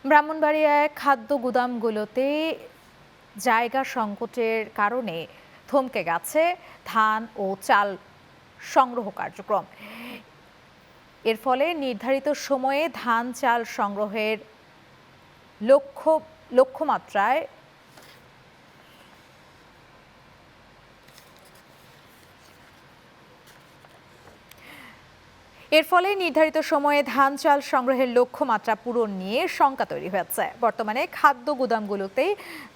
ব্রাহ্মণবাড়িয়ায় খাদ্য গুদামগুলোতে জায়গা সংকটের কারণে থমকে গেছে ধান ও চাল সংগ্রহ কার্যক্রম। এর ফলে নির্ধারিত সময়ে ধান চাল সংগ্রহের লক্ষ্যমাত্রায় লক্ষ্যমাত্রা পূরণ নিয়ে শঙ্কা তৈরি হয়েছে। বর্তমানে খাদ্য গুদামগুলোতে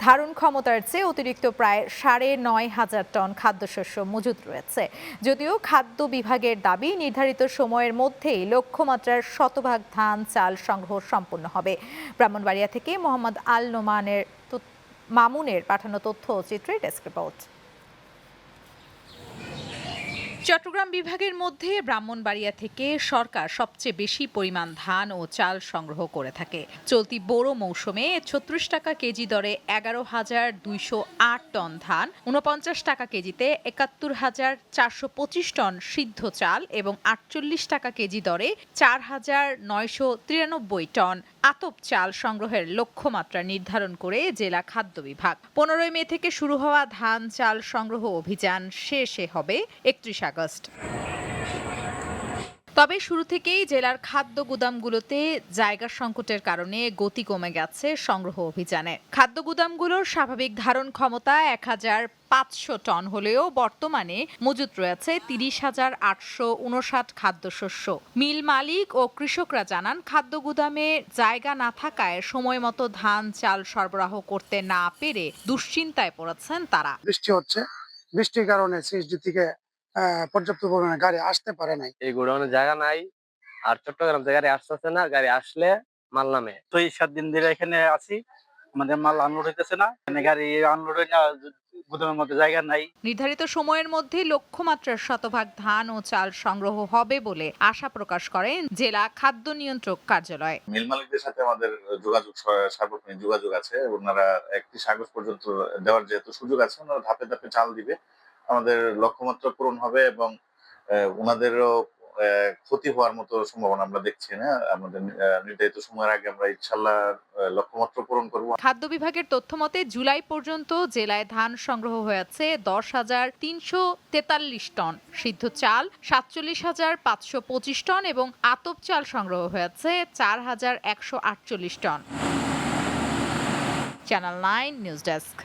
ধারণ ক্ষমতার চেয়ে অতিরিক্ত প্রায় ৯,৫০০ টন খাদ্যশস্য মজুত রয়েছে। যদিও খাদ্য বিভাগের দাবি নির্ধারিত সময়ের মধ্যেই লক্ষ্যমাত্রার ১০০% ধান চাল সংগ্রহ সম্পন্ন হবে। ব্রাহ্মণবাড়িয়া থেকে মোহাম্মদ আল মামুনের পাঠানো তথ্য ও চিত্রে ডেস্ক রিপোর্ট। চট্টগ্রাম বিভাগের মধ্যে ব্রাহ্মণবাড়িয়া থেকে সরকার সবচেয়ে বেশি পরিমাণ ধান ও চাল সংগ্রহ করে থাকে। চলতি বোরো মৌসুমে ৩৬ টাকা কেজি দরে ১১,২০৮ টন ধান, ৪৯ টাকা কেজিতে ৭১,৪২৫ টন সিদ্ধ চাল এবং ৪৮ টাকা কেজি দরে ৪,৯৯৩ টন আতপ চাল সংগ্রহের লক্ষ্যমাত্রা নির্ধারণ করে জেলা খাদ্য বিভাগ। ১৫ মে থেকে শুরু হওয়া ধান চাল সংগ্রহ অভিযান শেষে হবে ৩১ আগস্ট। তবে শুরু থেকেই জেলার খাদ্য গুদামগুলোতে জায়গা সংকটের কারণে গতি কমে গেছে সংগ্রহ অভিযানে। খাদ্য গুদামগুলোর স্বাভাবিক ধারণ ক্ষমতা ১,৫০০ টন হলেও বর্তমানে মজুত রয়েছে ৩০,৮৫৯ খাদ্যশস্য। মিল মালিক ও কৃষকরা জানান, খাদ্য গুদামে জায়গা না থাকায় সময় মতো ধান চাল সরবরাহ করতে না পেরে দুশ্চিন্তায় পড়েছেন তারা। বৃষ্টি হচ্ছে, বৃষ্টির কারণে সিএসডি থেকে পর্যাপ্ত পরিমাণে গাড়ি আসতে পারে নাই। এই গোডাউনে জায়গা নাই, আর চট্টগ্রাম থেকে গাড়ি আসতেছে না। গাড়ি আসলে মাল নামে। ৬-৭ দিন ধরে এখানে আছি, আমাদের মাল আনলোড হইতেছে না। এখানে গাড়ি আনলোড হয় না, গুদামের মধ্যে জায়গা নাই। নির্ধারিত সময়ের মধ্যে লক্ষ্যমাত্রার ১০০% ধান ও চাল সংগ্রহ হবে বলে আশা প্রকাশ করেন জেলা খাদ্য নিয়ন্ত্রক কার্যালয়। মিল মালিকদের সাথে আমাদের সার্বক্ষণিক যোগাযোগ আছে। ওনারা ৩১ আগস্ট পর্যন্ত দেওয়ার যেহেতু সুযোগ আছে, ওনারা ধাপে ধাপে চাল দিবে। আমাদের লক্ষ্যমাত্রা পূরণ হবে এবং ওনাদেরও ক্ষতি হওয়ার মতো সম্ভাবনা আমরা দেখছি না। আমাদের নির্ধারিত সময়ের আগে আমরা ইনশাল্লাহ লক্ষ্যমাত্রা পূরণ করব। খাদ্য বিভাগের তথ্য মতে জুলাই পর্যন্ত জেলায় ধান সংগ্রহ হয়েছে ১০,৩৪৩ টন, সিদ্ধ চাল ৪৭,৫২৫ টন এবং আতপ চাল সংগ্রহ হয়েছে ৪,১৪৮ টন। Channel ৯ news desk.